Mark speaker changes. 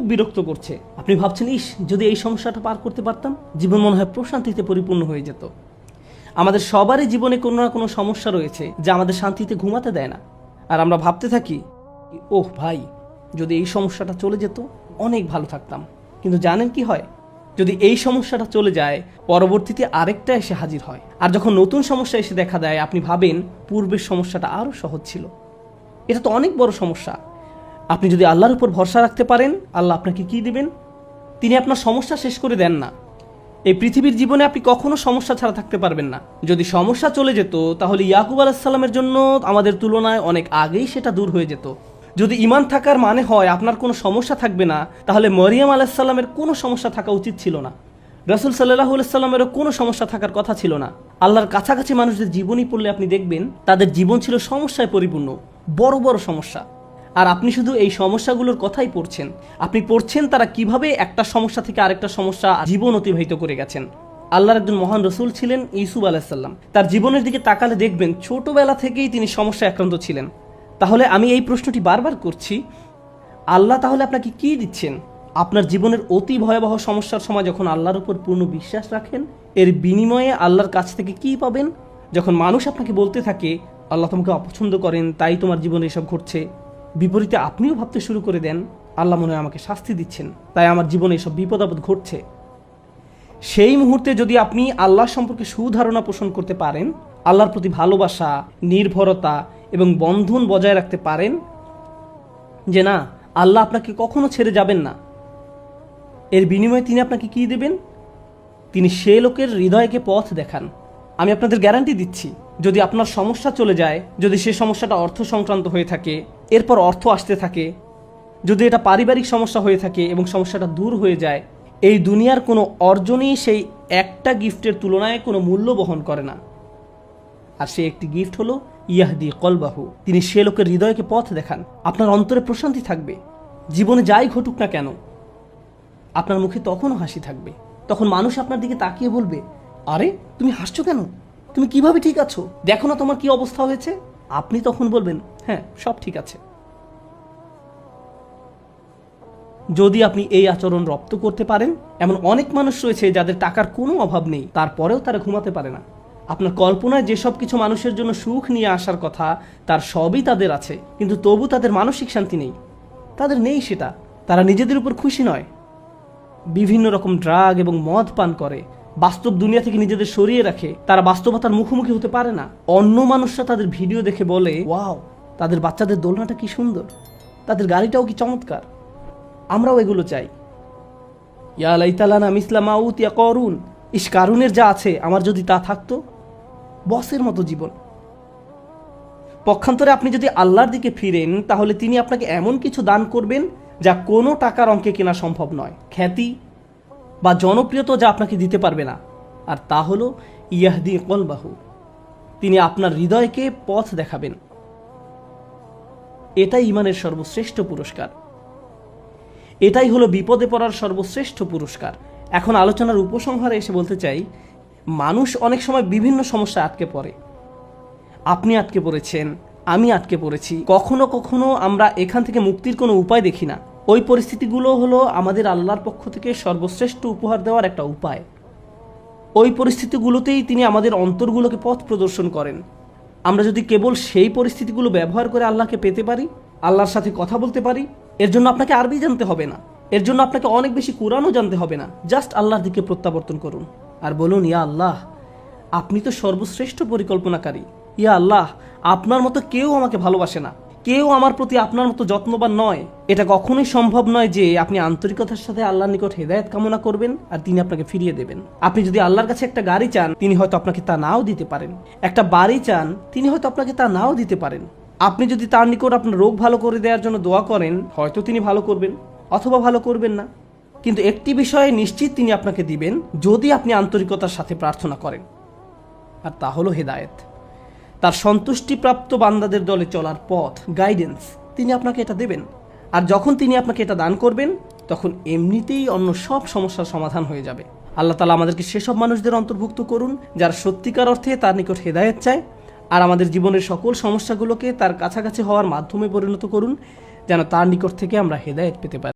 Speaker 1: বিরক্ত করছে। আপনি ভাবছেন, ইস, যদি এই সমস্যাটা পার করতে পারতাম, জীবন মনে হয় প্রশান্তিতে পরিপূর্ণ হয়ে যেত। আমাদের সবারই জীবনে কোনো না কোনো সমস্যা রয়েছে যা আমাদের শান্তিতে ঘুমাতে দেয় না। আর আমরা ভাবতে থাকি, ওহ ভাই, যদি এই সমস্যাটা চলে যেত অনেক ভালো থাকতাম। কিন্তু জানেন কি হয়? যদি এই সমস্যাটা চলে যায়, পরবর্তীতে আরেকটা এসে হাজির হয়। আর যখন নতুন সমস্যা এসে দেখা দেয়, আপনি ভাবেন পূর্বের সমস্যাটা আরও সহজ ছিল। এটা তো অনেক বড় সমস্যা। আপনি যদি আল্লাহর উপর ভরসা রাখতে পারেন, আল্লাহ আপনাকে কি দিবেন? তিনি আপনার সমস্যা শেষ করে দেন না। এই পৃথিবীর জীবনে আপনি কখনো সমস্যা ছাড়া থাকতে পারবেন না। যদি সমস্যা চলে যেত, তাহলে ইয়াকুব আলাইহিস সালামের জন্য আমাদের তুলনায় অনেক আগেই সেটা দূর হয়ে যেত। যদি ঈমান থাকার মানে হয় আপনার কোনো সমস্যা থাকবে না, তাহলে মরিয়ম আলাইহিস সালামের কোনো সমস্যা থাকা উচিত ছিল না। রাসূল সাল্লাল্লাহু আলাইহি সাল্লামেরও কোনো সমস্যা থাকার কথা ছিল না। আল্লাহর কাছাকাছি মানুষদের জীবনী পড়লে আপনি দেখবেন তাদের জীবন ছিল সমস্যায় পরিপূর্ণ, বড় বড় সমস্যা। আর আপনি শুধু এই সমস্যাগুলোর কথাই পড়ছেন। আপনি পড়ছেন তারা কিভাবে একটা সমস্যা থেকে আরেকটা সমস্যা জীবন অতিবাহিত করে গেছেন। আল্লাহর একজন মহান রসুল ছিলেন ইউসুফ আলাইহিস সালাম। তার জীবনের দিকে তাকালে দেখবেন ছোটবেলা থেকেই তিনি সমস্যায় আক্রান্ত ছিলেন। তাহলে আমি এই প্রশ্নটি বারবার করছি, আল্লাহ তাহলে আপনাকে কি দিচ্ছেন? আপনার জীবনের অতি ভয়াবহ সমস্যার সময় যখন আল্লাহর উপর পূর্ণ বিশ্বাস রাখেন, এর বিনিময়ে আল্লাহর কাছ থেকে কি পাবেন? যখন মানুষ আপনাকে বলতে থাকে আল্লাহ তোমাকে অপছন্দ করেন, তাই তোমার জীবনে এসব ঘটছে, বিপরীতে আপনিও ভাবতে শুরু করে দেন আল্লাহ মনে হয় আমাকে শাস্তি দিচ্ছেন, তাই আমার জীবনে এসব বিপদ আপদ ঘটছে। সেই মুহূর্তে যদি আপনি আল্লাহ সম্পর্কে সুধারণা পোষণ করতে পারেন, আল্লাহর প্রতি ভালোবাসা, নির্ভরতা এবং বন্ধন বজায় রাখতে পারেন যে না, আল্লাহ আপনাকে কখনো ছেড়ে যাবেন না, এর বিনিময়ে তিনি আপনাকে কি দেবেন? তিনি সে লোকের হৃদয়কে পথ দেখান। আমি আপনাদের গ্যারান্টি দিচ্ছি, যদি আপনার সমস্যা চলে যায়, যদি সে সমস্যাটা অর্থ সংক্রান্ত হয়ে থাকে, এরপর অর্থ আসতে থাকে, যদি এটা পারিবারিক সমস্যা হয়ে থাকে এবং সমস্যাটা দূর হয়ে যায়, এই দুনিয়ার কোনো অর্জনই সেই একটা গিফটের তুলনায় কোনো মূল্য বহন করে না। আর সে একটি গিফট হলো ইয়াহদি কলবাহু। তিনি সে লোকের হৃদয়কে পথ দেখান। আপনার অন্তরে প্রশান্তি থাকবে। জীবনে যাই ঘটুক না কেন, আপনার মুখে তখনও হাসি থাকবে। তখন মানুষ আপনার দিকে তাকিয়ে বলবে, আরে তুমি হাসছো কেন? তুমি কিভাবে ঠিক আছো? দেখো না তোমার কি অবস্থা হয়েছে। আপনি তখন বলবেন, হ্যাঁ, সব ঠিক আছে। যদি আপনি এই আচরণ রপ্ত করতে পারেন, এমন অনেক মানুষ রয়েছে যাদের টাকার কোনো অভাব নেই, তারপরেও তারা ঘুমাতে পারে না। আপনার কল্পনায় যেসব কিছু মানুষের জন্য সুখ নিয়ে আসার কথা, তার সবই তাদের আছে, কিন্তু তবু তাদের মানসিক শান্তি নেই। তাদের নেই সেটা। তারা নিজেদের উপর খুশি নয়, বিভিন্ন রকম ড্রাগ এবং মদ পান করে, বাস্তব দুনিয়া থেকে নিজেদের সরিয়ে রাখে। তারা বাস্তবতার মুখোমুখি হতে পারে না। অন্য মানুষরা তাদের ভিডিও দেখে বলে, ওয়াও, তাদের বাচ্চাদের দোলনাটা কি সুন্দর, তাদের গাড়িটাও কি চমৎকার, আমরাও এগুলো চাই। ইয়া লাইতালানা মিসলা মা উতিয়া করুন, ইস, কারুনের যা আছে আমার যদি তা থাকতো। বসের মতো জীবন। পক্ষান্তরে আপনি যদি আল্লাহর দিকে ফিরেন, তাহলে তিনি আপনাকে এমন কিছু দান করবেন যা কোনো টাকার অঙ্কে কেনা সম্ভব নয়। খ্যাতি বা জনপ্রিয়তা যা আপনাকে দিতে পারবে না। আর তা হলো ইয়াহদি কলবাহু। তিনি আপনার হৃদয়কে পথ দেখাবেন। এটাই ঈমানের সর্বশ্রেষ্ঠ পুরস্কার। এটাই হলো বিপদে পড়ার সর্বশ্রেষ্ঠ পুরস্কার। এখন আলোচনার উপসংহারে এসে বলতে চাই, মানুষ অনেক সময় বিভিন্ন সমস্যায় আটকে পড়ে। আপনি আটকে পড়েছেন, আমি আটকে পড়েছি। কখনো কখনো আমরা এখান থেকে মুক্তির কোনো উপায় দেখি না। ওই পরিস্থিতিগুলো হলো আমাদের আল্লাহর পক্ষ থেকে সর্বশ্রেষ্ঠ উপহার দেওয়ার একটা উপায়। ওই পরিস্থিতিগুলোতেই তিনি আমাদের অন্তরগুলোকে পথ প্রদর্শন করেন। আমরা যদি কেবল সেই পরিস্থিতিগুলো ব্যবহার করে আল্লাহকে পেতে পারি, আল্লাহর সাথে কথা বলতে পারি, এর জন্য আপনাকে আরবি জানতে হবে না, এর জন্য আপনাকে অনেক বেশি কোরআনও জানতে হবে না। জাস্ট আল্লাহর দিকে প্রত্যাবর্তন করুন আর বলুন, ইয়া আল্লাহ, আপনি তো সর্বশ্রেষ্ঠ পরিকল্পনাকারী। ইয়া আল্লাহ, আপনার মতো কেউ আমাকে ভালোবাসে না, কেউ আমার প্রতি আপনার মতো যত্নবান নয়। এটা কখনোই সম্ভব নয় যে আপনি আন্তরিকতার সাথে আল্লাহর নিকট হেদায়েত কামনা করবেন আর তিনি আপনাকে ফিরিয়ে দেবেন। আপনি যদি আল্লাহর কাছে একটা গাড়ি চান, তিনি হয়তো আপনাকে তা নাও দিতে পারেন। একটা বাড়ি চান, তিনি হয়তো আপনাকে তা নাও দিতে পারেন। আপনি যদি তার নিকট আপনার রোগ ভালো করে দেওয়ার জন্য দোয়া করেন, হয়তো তিনি ভালো করবেন অথবা ভালো করবেন না। কিন্তু একটি বিষয়ে নিশ্চিত তিনি আপনাকে দিবেন, যদি আপনি আন্তরিকতার সাথে প্রার্থনা করেন, আর তা হলো হেদায়েত। তার সন্তুষ্টিপ্রাপ্ত বান্দাদের দলে চলার পথ, গাইডেন্স, তিনি আপনাকে এটা দেবেন। আর যখন তিনি আপনাকে এটা দান করবেন, তখন এমনিতেই অন্য সব সমস্যার সমাধান হয়ে যাবে। আল্লাহ তাআলা আমাদেরকে সেসব মানুষদের অন্তর্ভুক্ত করুন যারা সত্যিকার অর্থে তার নিকট হেদায়েত চায়, আর আমাদের জীবনের সকল সমস্যাগুলোকে তার কাছাকাছি হওয়ার মাধ্যমে পরিণত করুন, যেন তার নিকট থেকে আমরা হেদায়েত পেতে পারি।